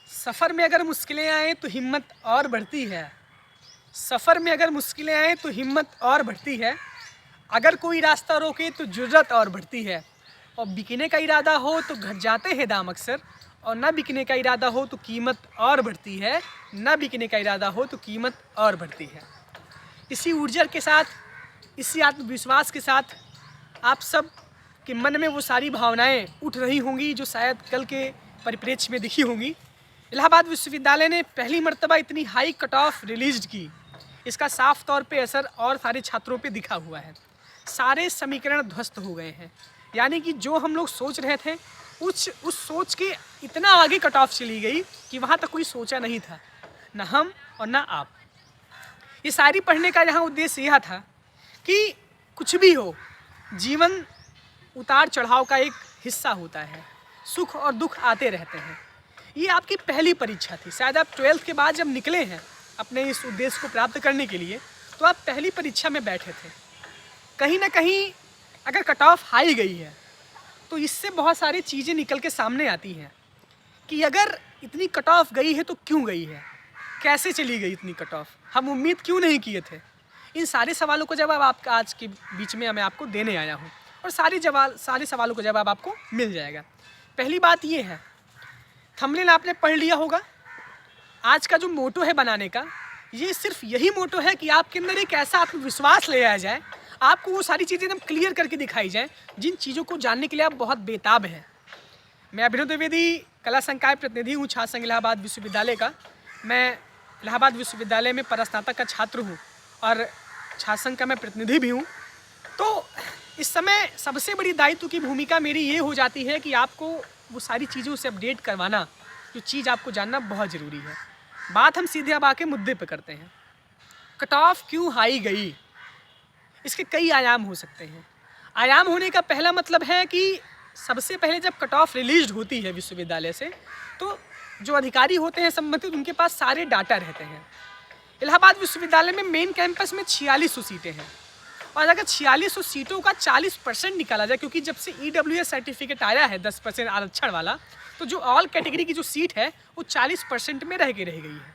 सफ़र में अगर मुश्किलें आएँ तो हिम्मत और बढ़ती है। सफ़र में अगर मुश्किलें आएँ तो हिम्मत और बढ़ती है। अगर कोई रास्ता रोके तो जुर्रत और बढ़ती है। और बिकने का इरादा हो तो घट जाते हैं दाम अक्सर, और ना बिकने का इरादा हो तो कीमत और बढ़ती है। ना बिकने का इरादा हो तो कीमत और बढ़ती है। इसी ऊर्जा के साथ, इसी आत्मविश्वास के साथ आप सब के मन में वो सारी भावनाएं उठ रही होंगी जो शायद कल के परिप्रेक्ष्य में दिखी होंगी। इलाहाबाद विश्वविद्यालय ने पहली मर्तबा इतनी हाई कट ऑफ रिलीज की। इसका साफ तौर पे असर और सारे छात्रों पे दिखा हुआ है। सारे समीकरण ध्वस्त हो गए हैं। यानी कि जो हम लोग सोच रहे थे उस सोच के इतना आगे कट ऑफ चली गई कि वहाँ तक कोई सोचा नहीं था, न हम और न आप। ये शायरी पढ़ने का यहाँ उद्देश्य यह था कि कुछ भी हो, जीवन उतार चढ़ाव का एक हिस्सा होता है। सुख और दुख आते रहते हैं। ये आपकी पहली परीक्षा थी। शायद आप 12th के बाद जब निकले हैं अपने इस उद्देश्य को प्राप्त करने के लिए, तो आप पहली परीक्षा में बैठे थे। कहीं ना कहीं अगर कट ऑफ हाई गई है तो इससे बहुत सारी चीज़ें निकल के सामने आती हैं कि अगर इतनी कट ऑफ गई है तो क्यों गई है, कैसे चली गई इतनी कट ऑफ, हम उम्मीद क्यों नहीं किए थे। इन सारे सवालों का जवाब आपका आज के बीच में मैं आपको देने आया हूँ, और सारे सवालों का जवाब आपको मिल जाएगा। पहली बात ये है, थंबनेल आपने पढ़ लिया होगा। आज का जो मोटो है बनाने का, ये सिर्फ यही मोटो है कि आपके अंदर एक ऐसा आत्मविश्वास ले आया जाए, आपको वो सारी चीज़ें एकदम क्लियर करके दिखाई जाए जिन चीज़ों को जानने के लिए आप बहुत बेताब हैं। मैं अभिनव द्विवेदी, कला संकाय प्रतिनिधि हूँ छात्र संघ इलाहाबाद विश्वविद्यालय का। मैं इलाहाबाद विश्वविद्यालय में परास्नातक का छात्र हूँ और छात्र संघ का मैं प्रतिनिधि भी हूँ। तो इस समय सबसे बड़ी दायित्व की भूमिका मेरी ये हो जाती है कि आपको वो सारी चीज़ों से अपडेट करवाना, जो चीज़ आपको जानना बहुत ज़रूरी है। बात हम सीधे अब आके मुद्दे पे करते हैं। कट ऑफ क्यों हाई गई? इसके कई आयाम हो सकते हैं। आयाम होने का पहला मतलब है कि सबसे पहले जब कट ऑफ रिलीज होती है विश्वविद्यालय से, तो जो अधिकारी होते हैं संबंधित, उनके पास सारे डाटा रहते हैं। इलाहाबाद विश्वविद्यालय में मेन कैंपस में 4600 सीटें हैं, और अगर 4600 सीटों का 40% निकाला जाए, क्योंकि जब से EWS सर्टिफिकेट आया है 10% आरक्षण वाला, तो जो ऑल कैटेगरी की जो सीट है वो 40% में रह गई है।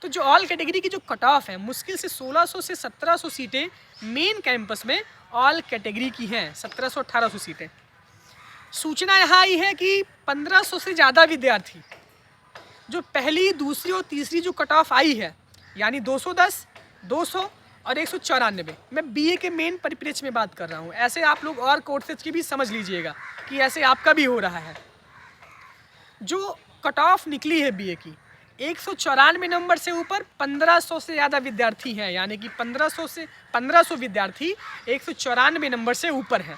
तो जो ऑल कैटेगरी की जो कट ऑफ है, मुश्किल से 1600 से 1700 सीटें मेन कैंपस में ऑल कैटेगरी की हैं, 1700-1800 सीटें। सूचना यहाँ आई है कि 1500 से ज़्यादा विद्यार्थी, जो पहली, दूसरी और तीसरी जो कट ऑफ आई है, यानी 210, 200 और 194, मैं BA के मेन परिप्रेक्ष्य में बात कर रहा हूँ। ऐसे आप लोग और कोर्सेज की भी समझ लीजिएगा कि ऐसे आपका भी हो रहा है। जो कट ऑफ निकली है BA की, 194 नंबर से ऊपर 1500 से ज़्यादा विद्यार्थी हैं, यानी कि 1500 विद्यार्थी 194 नंबर से ऊपर हैं।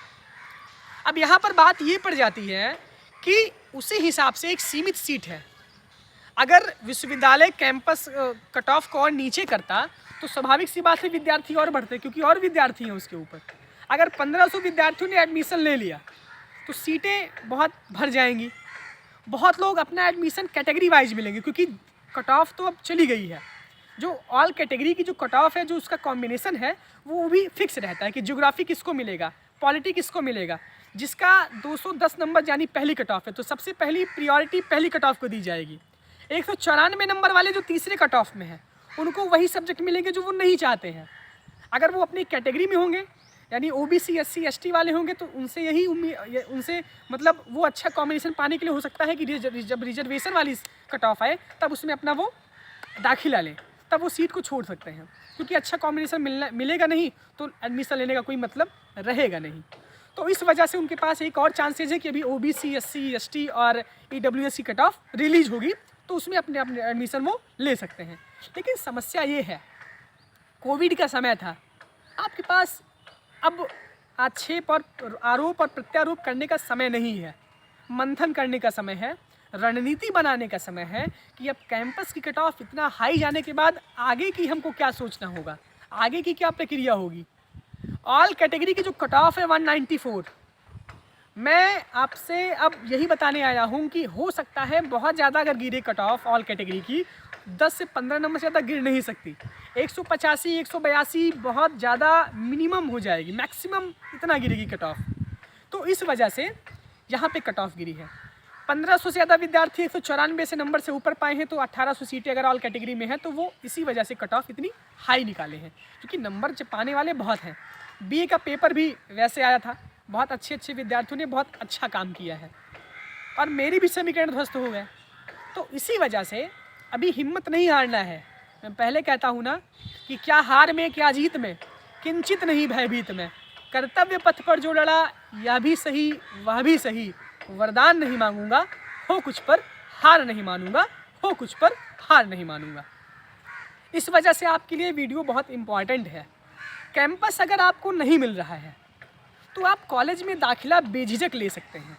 अब यहाँ पर बात ये पड़ जाती है कि उसी हिसाब से एक सीमित सीट है। अगर विश्वविद्यालय कैंपस कट ऑफ को और नीचे करता तो स्वाभाविक सी बात है विद्यार्थी और बढ़ते, क्योंकि और विद्यार्थी हैं उसके ऊपर। अगर 1500 विद्यार्थियों ने एडमिशन ले लिया तो सीटें बहुत भर जाएंगी। बहुत लोग अपना एडमिशन कैटेगरी वाइज मिलेंगे, क्योंकि कट ऑफ तो अब चली गई है। जो ऑल कैटेगरी की जो कट ऑफ है, जो उसका कॉम्बिनेशन है, वो भी फिक्स रहता है कि ज्योग्राफी किसको मिलेगा, पॉलिटी किसको मिलेगा। जिसका 210 नंबर यानी पहली कट ऑफ है, तो सबसे पहली प्रियोरिटी पहली कट ऑफ को दी जाएगी। 194 नंबर वाले जो तीसरे कट ऑफ में हैं, उनको वही सब्जेक्ट मिलेंगे जो वो नहीं चाहते हैं। अगर वो अपनी कैटेगरी में होंगे, यानी OBC SC ST वाले होंगे, तो उनसे यही उनसे मतलब वो अच्छा कॉम्बिनेशन पाने के लिए हो सकता है कि जब रिजर्वेशन वाली कट ऑफ आए तब उसमें अपना वो दाखिला लें, तब वो सीट को छोड़ सकते हैं। क्योंकि अच्छा कॉम्बिनेशन मिलेगा नहीं तो एडमिशन लेने का कोई मतलब रहेगा नहीं। तो इस वजह से उनके पास एक और चांसेज है कि अभी OBC SC ST और EWS की कट ऑफ रिलीज होगी, तो उसमें अपने एडमिशन वो ले सकते हैं। लेकिन समस्या ये है, कोविड का समय था, आपके पास अब आक्षेप और आरोप और प्रत्यारोप करने का समय नहीं है, मंथन करने का समय है, रणनीति बनाने का समय है कि अब कैंपस की कट ऑफ इतना हाई जाने के बाद आगे की हमको क्या सोचना होगा, आगे की क्या प्रक्रिया होगी। ऑल कैटेगरी की जो कट ऑफ है 194, मैं आपसे अब यही बताने आया हूँ कि हो सकता है बहुत ज़्यादा अगर गिरे कट ऑफ ऑल कैटेगरी की, 10 से 15 नंबर से ज़्यादा गिर नहीं सकती। 185, 182 बहुत ज़्यादा मिनिमम हो जाएगी, मैक्सिमम इतना गिरेगी कट ऑफ। तो इस वजह से यहाँ पे कट ऑफ गिरी है। 1500 से ज़्यादा विद्यार्थी 194 से नंबर से ऊपर पाए हैं, तो 1800 सीटें अगर ऑल कैटेगरी में हैं तो वो इसी वजह से कट ऑफ इतनी हाई निकाले हैं, क्योंकि नंबर पाने वाले बहुत हैं। बीए का पेपर भी वैसे आया था, बहुत अच्छे अच्छे विद्यार्थियों ने बहुत अच्छा काम किया है, और मेरी भी समीकरण ध्वस्त हो गए। तो इसी वजह से अभी हिम्मत नहीं हारना है। मैं पहले कहता हूँ ना कि क्या हार में क्या जीत में, किंचित नहीं भयभीत में, कर्तव्य पथ पर जो लड़ा यह भी सही वह भी सही, वरदान नहीं मांगूंगा, हो कुछ पर हार नहीं मानूंगा, हो कुछ पर हार नहीं मानूंगा। इस वजह से आपके लिए वीडियो बहुत इम्पॉर्टेंट है। कैंपस अगर आपको नहीं मिल रहा है तो आप कॉलेज में दाखिला बेझिझक ले सकते हैं।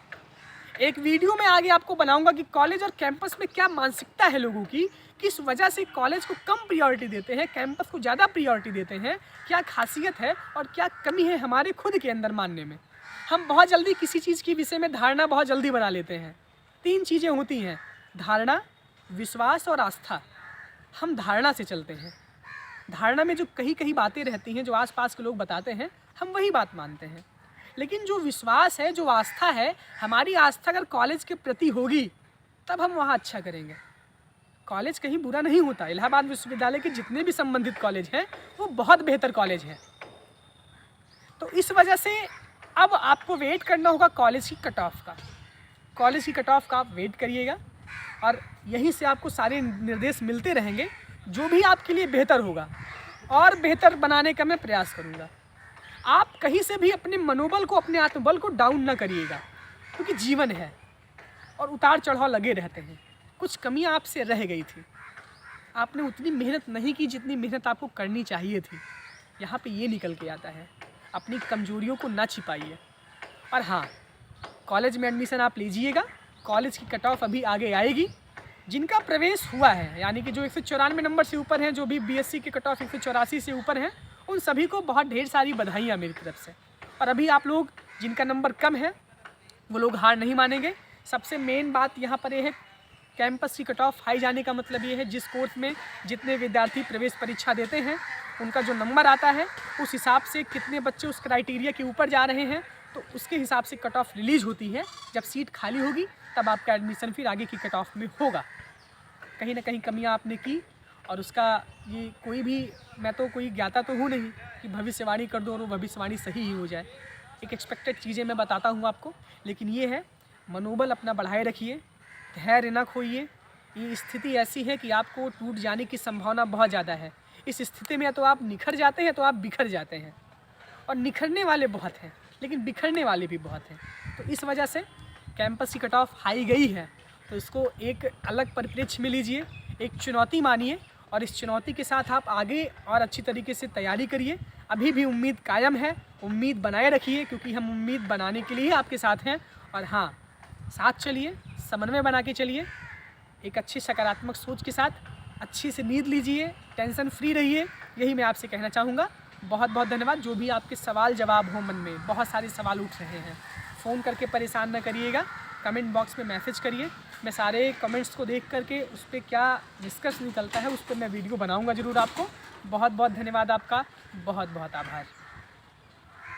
एक वीडियो में आगे आपको बनाऊंगा कि कॉलेज और कैंपस में क्या मानसिकता है लोगों की, किस वजह से कॉलेज को कम प्रायोरिटी देते हैं, कैंपस को ज़्यादा प्रायोरिटी देते हैं, क्या खासियत है और क्या कमी है हमारे खुद के अंदर मानने में। हम बहुत जल्दी किसी चीज़ के विषय में धारणा बहुत जल्दी बना लेते हैं। 3 चीज़ें होती हैं, धारणा, विश्वास और आस्था। हम धारणा से चलते हैं। धारणा में जो कहीं बातें रहती हैं, जो आसपास के लोग बताते हैं, हम वही बात मानते हैं। लेकिन जो विश्वास है, जो आस्था है, हमारी आस्था अगर कॉलेज के प्रति होगी तब हम वहाँ अच्छा करेंगे। कॉलेज कहीं बुरा नहीं होता। इलाहाबाद विश्वविद्यालय के जितने भी संबंधित कॉलेज हैं वो बहुत बेहतर कॉलेज हैं। तो इस वजह से अब आपको वेट करना होगा कॉलेज की कट ऑफ का। कॉलेज की कट ऑफ का आप वेट करिएगा, और यहीं से आपको सारे निर्देश मिलते रहेंगे, जो भी आपके लिए बेहतर होगा और बेहतर बनाने का मैं प्रयास करूँगा। आप कहीं से भी अपने मनोबल को, अपने आत्मबल को डाउन ना करिएगा, क्योंकि जीवन है और उतार चढ़ाव लगे रहते हैं। कुछ कमियां आपसे रह गई थी, आपने उतनी मेहनत नहीं की जितनी मेहनत आपको करनी चाहिए थी। यहाँ पे ये निकल के आता है, अपनी कमजोरियों को ना छिपाइए। और हाँ, कॉलेज में एडमिशन आप लीजिएगा। कॉलेज की कट ऑफ अभी आगे आएगी। जिनका प्रवेश हुआ है, यानी कि जो 194 नंबर से ऊपर हैं, जो भी बीएससी की कट ऑफ 184 से ऊपर हैं, उन सभी को बहुत ढेर सारी बधाइयाँ मेरी तरफ से। और अभी आप लोग जिनका नंबर कम है वो लोग हार नहीं मानेंगे। सबसे मेन बात यहाँ पर ये है, कैंपस की कट ऑफ हाई जाने का मतलब ये है, जिस कोर्स में जितने विद्यार्थी प्रवेश परीक्षा देते हैं उनका जो नंबर आता है उस हिसाब से कितने बच्चे उस क्राइटेरिया के ऊपर जा रहे हैं, तो उसके हिसाब से कट ऑफ रिलीज होती है। जब सीट खाली होगी तब आपका एडमिशन फिर आगे की कट ऑफ में होगा। कहीं ना कहीं कमियाँ आपने की, और उसका ये कोई भी, मैं तो कोई ज्ञाता तो हूँ नहीं कि भविष्यवाणी कर दूँ और वो भविष्यवाणी सही ही हो जाए। एक एक्सपेक्टेड चीज़ें मैं बताता हूँ आपको, लेकिन ये है, मनोबल अपना बढ़ाए रखिए, धैर्य न खोइए। ये स्थिति ऐसी है कि आपको टूट जाने की संभावना बहुत ज़्यादा है। इस स्थिति में या तो आप निखर जाते हैं तो आप बिखर जाते हैं, और निखरने वाले बहुत हैं लेकिन बिखरने वाले भी बहुत हैं। तो इस वजह से कैंपस की कट ऑफ हाई गई है, तो इसको एक अलग परिप्रेक्ष्य में लीजिए, एक चुनौती मानिए, और इस चुनौती के साथ आप आगे और अच्छी तरीके से तैयारी करिए। अभी भी उम्मीद कायम है, उम्मीद बनाए रखिए, क्योंकि हम उम्मीद बनाने के लिए आपके साथ हैं। और हाँ, साथ चलिए, समन्वय बना के चलिए, एक अच्छी सकारात्मक सोच के साथ अच्छी से नींद लीजिए, टेंशन फ्री रहिए। यही मैं आपसे कहना चाहूँगा। बहुत बहुत धन्यवाद। जो भी आपके सवाल जवाब हो मन में, बहुत सारे सवाल उठ रहे हैं, फ़ोन करके परेशान न करिएगा, कमेंट बॉक्स में मैसेज करिए। मैं सारे कमेंट्स को देख करके उस पर क्या निष्कर्ष निकलता है उस पर मैं वीडियो बनाऊँगा ज़रूर आपको। बहुत बहुत धन्यवाद आपका, बहुत बहुत आभार।